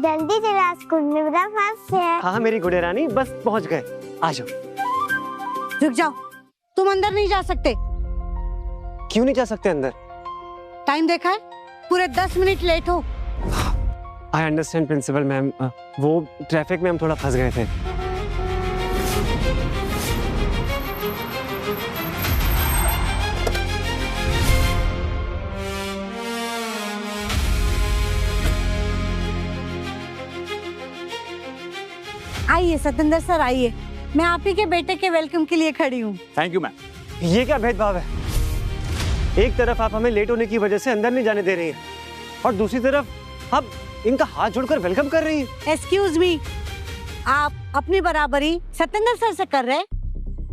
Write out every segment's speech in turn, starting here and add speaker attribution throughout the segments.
Speaker 1: जल्दी चला, स्कूल में मेरा फर्स्ट है।
Speaker 2: हाँ मेरी गुड़े रानी, बस पहुंच गए, आ जाओ।
Speaker 3: रुक जाओ, तुम अंदर नहीं जा सकते।
Speaker 2: क्यों नहीं जा सकते अंदर?
Speaker 3: टाइम देखा है, पूरे 10 मिनट लेट हो।
Speaker 2: आई अंडरस्टैंड प्रिंसिपल मैम, वो ट्रैफिक में हम थोड़ा फंस गए थे।
Speaker 3: आइए सतेंद्र सर, आइए, मैं आप ही के बेटे के वेलकम के लिए खड़ी हूँ।
Speaker 4: Thank you ma'am.
Speaker 2: ये क्या भेदभाव है? एक तरफ आप हमें लेट होने की वजह से अंदर नहीं जाने दे रही हैं और दूसरी तरफ आप इनका हाथ जोड़कर वेलकम कर रही हैं।
Speaker 3: एक्सक्यूज मी, आप अपनी बराबरी सतेंद्र सर से कर रहे हैं?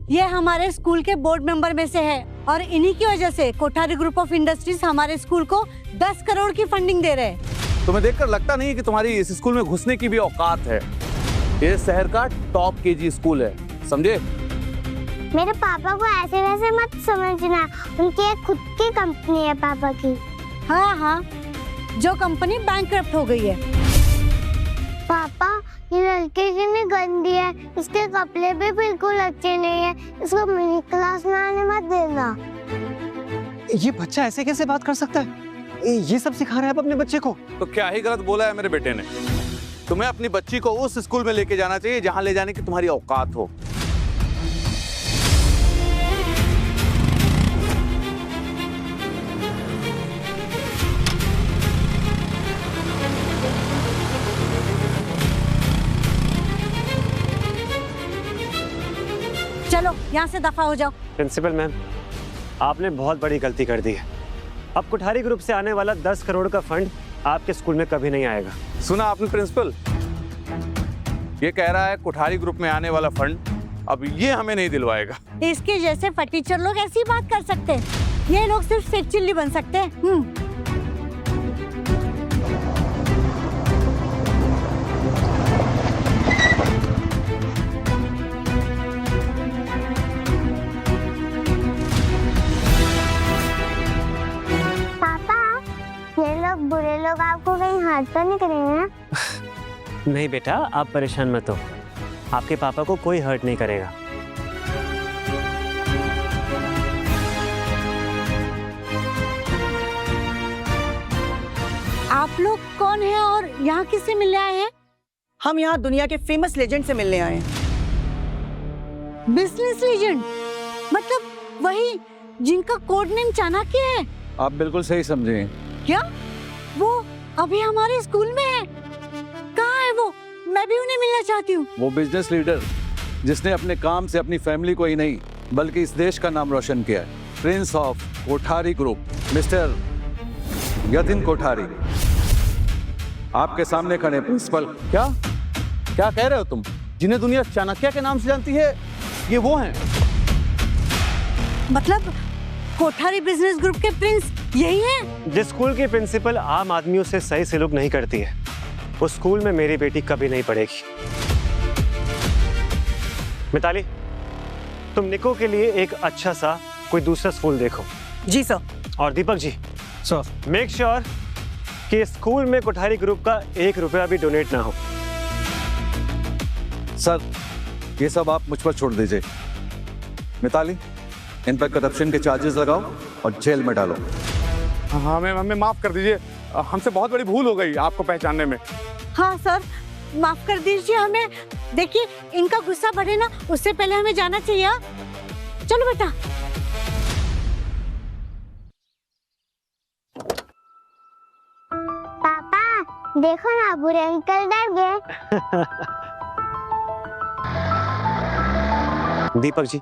Speaker 3: ये हमारे स्कूल के बोर्ड मेंबर में से है और इन्हीं की वजह से कोठारी ग्रुप ऑफ इंडस्ट्रीज हमारे स्कूल को 10 करोड़ की फंडिंग दे रहे हैं।
Speaker 4: तुम्हें देखकर लगता नहीं कि तुम्हारी इस स्कूल में घुसने की भी औकात है। ये शहर का टॉप केजी स्कूल है, समझे?
Speaker 1: मेरे पापा को ऐसे वैसे मत समझना, उनकी एक खुद की कंपनी है पापा की।
Speaker 3: हाँ हाँ, जो कंपनी बैंकक्रप्ट हो गई है।
Speaker 1: पापा, ये लड़की कितनी गंदी है, इसके कपड़े भी बिल्कुल अच्छे नहीं है, इसको मेरी क्लास में आने मत देना।
Speaker 2: ये बच्चा ऐसे कैसे बात कर सकता है? ये सब सिखा रहा है आप अपने बच्चे को?
Speaker 4: तो क्या ही गलत बोला है मेरे बेटे ने? तुम्हें अपनी बच्ची को उस स्कूल में लेके जाना चाहिए जहां ले जाने की तुम्हारी औकात हो।
Speaker 3: चलो यहाँ से दफा हो जाओ।
Speaker 2: प्रिंसिपल मैम, आपने बहुत बड़ी गलती कर दी है। अब कोठारी ग्रुप से आने वाला 10 करोड़ का फंड आपके स्कूल में कभी नहीं आएगा।
Speaker 4: सुना आपने प्रिंसिपल? ये कह रहा है कोठारी ग्रुप में आने वाला फंड अब ये हमें नहीं दिलवाएगा।
Speaker 3: इसके जैसे फटीचर लोग ऐसी बात कर सकते हैं? ये लोग सिर्फ सेठ चिल्ली बन सकते हैं।
Speaker 1: बुरे लोग आपको कहीं हर्ट तो नहीं करेंगे ना?
Speaker 2: नहीं बेटा, आप परेशान मत हो, आपके पापा को कोई हर्ट नहीं करेगा।
Speaker 3: आप लोग कौन हैं और यहाँ किससे मिलने आए हैं?
Speaker 5: हम यहाँ दुनिया के फेमस लेजेंड से मिलने आए हैं।
Speaker 3: Business legend? मतलब वही जिनका कोड नेम चाणक्य है?
Speaker 4: आप बिल्कुल सही समझे।
Speaker 3: क्या वो अभी हमारे स्कूल में है? कहाँ है वो? मैं भी उन्हें मिलना चाहती हूँ।
Speaker 4: वो बिजनेस लीडर जिसने अपने काम से अपनी फैमिली को ही नहीं बल्कि इस देश का नाम रोशन किया है। Prince of Kothari group, mister Yatin Kothari. आपके सामने खड़े प्रिंसिपल। क्या क्या कह रहे हो तुम? जिन्हें दुनिया चाणक्य के नाम से जानती है, ये वो हैं?
Speaker 3: मतलब कोठारी बिजनेस ग्रुप के प्रिंस यही है?
Speaker 2: जिस स्कूल की प्रिंसिपल आम आदमियों से सही सलूक नहीं करती है, उस स्कूल में मेरी बेटी कभी नहीं पढ़ेगी। मिताली, तुम निको के लिए एक अच्छा सा कोई दूसरा स्कूल देखो।
Speaker 5: जी सर।
Speaker 2: और Deepak ji,
Speaker 4: sir,
Speaker 2: make sure कि स्कूल में कोठारी ग्रुप का 1 रुपया भी डोनेट ना हो।
Speaker 4: सर, ये सब आप मुझ पर छोड़ दीजिए। मिताली, इन पर करप्शन के चार्जेस लगाओ और जेल में डालो।
Speaker 6: हाँ मैम, हमें माफ कर दीजिए, हमसे बहुत बड़ी भूल हो गई आपको पहचानने में।
Speaker 3: हाँ सर, माफ कर दीजिए हमें। देखिए, इनका गुस्सा बढ़े ना, उससे पहले हमें जाना चाहिए। चलो बेटा।
Speaker 1: पापा देखो ना, बुरे अंकल डर गए।
Speaker 2: दीपक जी,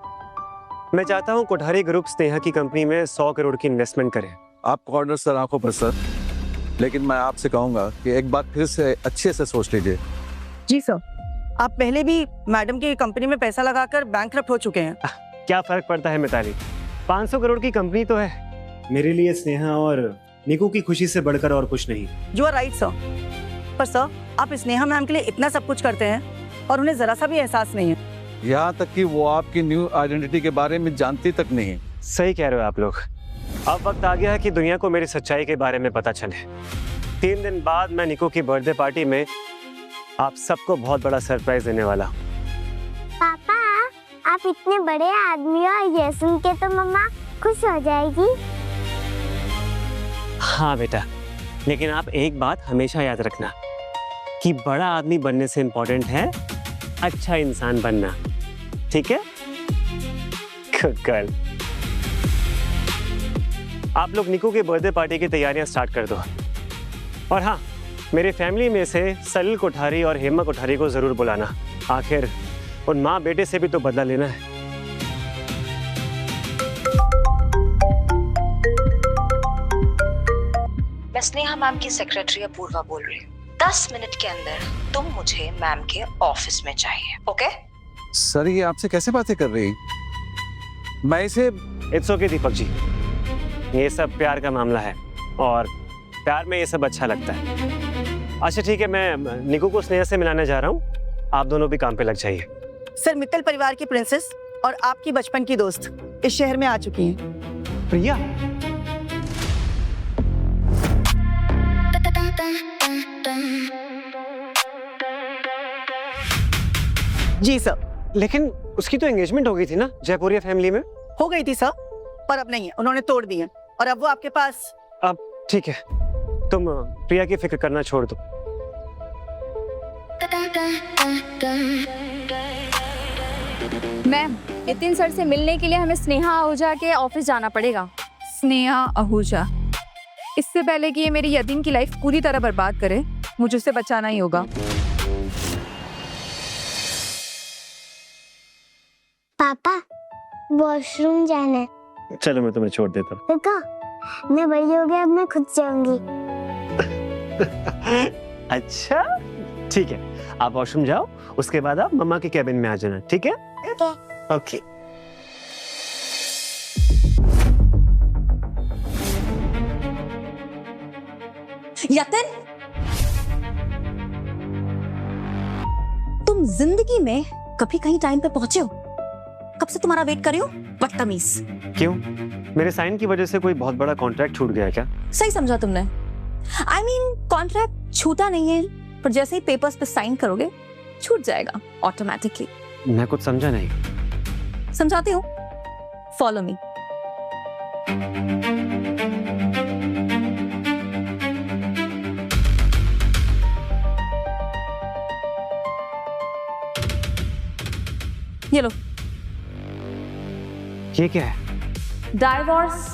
Speaker 2: मैं चाहता हूँ कोठारी ग्रुप स्नेहा की कंपनी में 100 करोड़ की इन्वेस्टमेंट करें।
Speaker 4: आप कॉर्नर सर आंखों पर सर, लेकिन मैं आपसे कहूंगा कि एक बार फिर से अच्छे से सोच लीजिए।
Speaker 5: जी सर, आप पहले भी मैडम की कंपनी में पैसा लगाकर बैंकक्रप्ट हो चुके हैं।
Speaker 2: क्या फर्क पड़ता है मिताली, 500 करोड़ की कंपनी तो है।
Speaker 7: मेरे लिए स्नेहा और निकू की खुशी से बढ़कर और कुछ नहीं।
Speaker 5: You are right sir. पर सर, आप स्नेहा मैम के लिए इतना सब कुछ करते हैं और उन्हें जरा सा भी एहसास नहीं है।
Speaker 4: यहाँ तक कि वो आपकी न्यू आइडेंटिटी के बारे में जानती तक नहीं।
Speaker 2: सही कह रहे हो आप लोग। अब वक्त आ गया है कि दुनिया को मेरी सच्चाई के बारे में पता चले। 3 दिन बाद मैं निको की बर्थडे पार्टी में आप सबको बहुत बड़ा सरप्राइज देने वाला हूँ।
Speaker 1: पापा, आप इतने बड़े आदमी हो, ये सुन के तो मम्मा खुश हो जाएगी।
Speaker 2: हाँ बेटा, लेकिन आप एक बात हमेशा याद रखना कि बड़ा आदमी बनने से इम्पोर्टेंट है अच्छा इंसान बनना, ठीक है? Good girl. आप लोग निकू के बर्थडे पार्टी की तैयारियां स्टार्ट कर दो। और हाँ, मेरी फैमिली में से सलिल कोठारी और हेमा कोठारी को जरूर बुलाना। आखिर उन माँ बेटे से भी तो बदला लेना है।
Speaker 8: मैं स्नेहा मैम की सेक्रेटरी अपूर्वा बोल रही हूँ। 10 मिनट के अंदर तुम मुझे मैम के ऑफिस में चाहिए, ओके?
Speaker 4: सर ये आपसे कैसे बातें कर रही? मैं इसे
Speaker 2: इट्स ओके दीपक जी, ये सब प्यार का मामला है और प्यार में ये सब अच्छा लगता है। अच्छा ठीक है, मैं निकू को स्नेहा से मिलाने जा रहा हूँ, आप दोनों भी काम पे लग जाइए।
Speaker 5: सर, मित्तल परिवार की प्रिंसेस और आपकी बचपन की दोस्त इस शहर में आ चुकी हैं।
Speaker 2: प्रिया,
Speaker 5: जी सर।
Speaker 2: लेकिन उसकी तो एंगेजमेंट हो गई थी ना जयपुरिया फैमिली में?
Speaker 5: हो गई थी सर, पर अब नहीं है, उन्होंने तोड़ दी है और अब वो आपके पास।
Speaker 2: अब ठीक है, तुम प्रिया की फिक्र करना छोड़ दो।
Speaker 9: मैम, नितिन सर से मिलने के लिए हमें स्नेहा आहूजा के ऑफिस जाना पड़ेगा। स्नेहा आहूजा, इससे पहले कि ये मेरी यतीन की लाइफ पूरी तरह बर्बाद करे, मुझे उसे बचाना ही होगा।
Speaker 1: पापा, वॉशरूम जाना है।
Speaker 2: चलो मैं तुम्हें छोड़ देता हूँ।
Speaker 1: देखो, मैं बड़ी हो गई, अब मैं खुद जाऊंगी।
Speaker 2: अच्छा ठीक है, आप वॉशरूम जाओ, उसके बाद आप मम्मा के कैबिन में आ जाना, ठीक है? ओके।
Speaker 10: यतिन, तुम जिंदगी में कभी कहीं टाइम पे पहुंचे हो? कब से तुम्हारा वेट कर रही हूँ, बदतमीज।
Speaker 2: क्यों, मेरे साइन की वजह से कोई बहुत बड़ा कॉन्ट्रैक्ट छूट गया क्या?
Speaker 10: सही समझा तुमने। I mean, कॉन्ट्रैक्ट छूटा नहीं है, पर जैसे ही पेपर्स पे साइन करोगे छूट जाएगा ऑटोमेटिकली।
Speaker 2: मैं कुछ समझा नहीं।
Speaker 10: समझाती हूँ, फॉलो मी। ये लो।
Speaker 2: ये क्या है?
Speaker 10: Divorce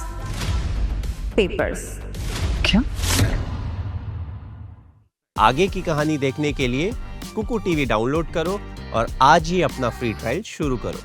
Speaker 10: papers.
Speaker 2: क्या?
Speaker 11: आगे की कहानी देखने के लिए कुकू टीवी डाउनलोड करो और आज ही अपना फ्री ट्रायल शुरू करो।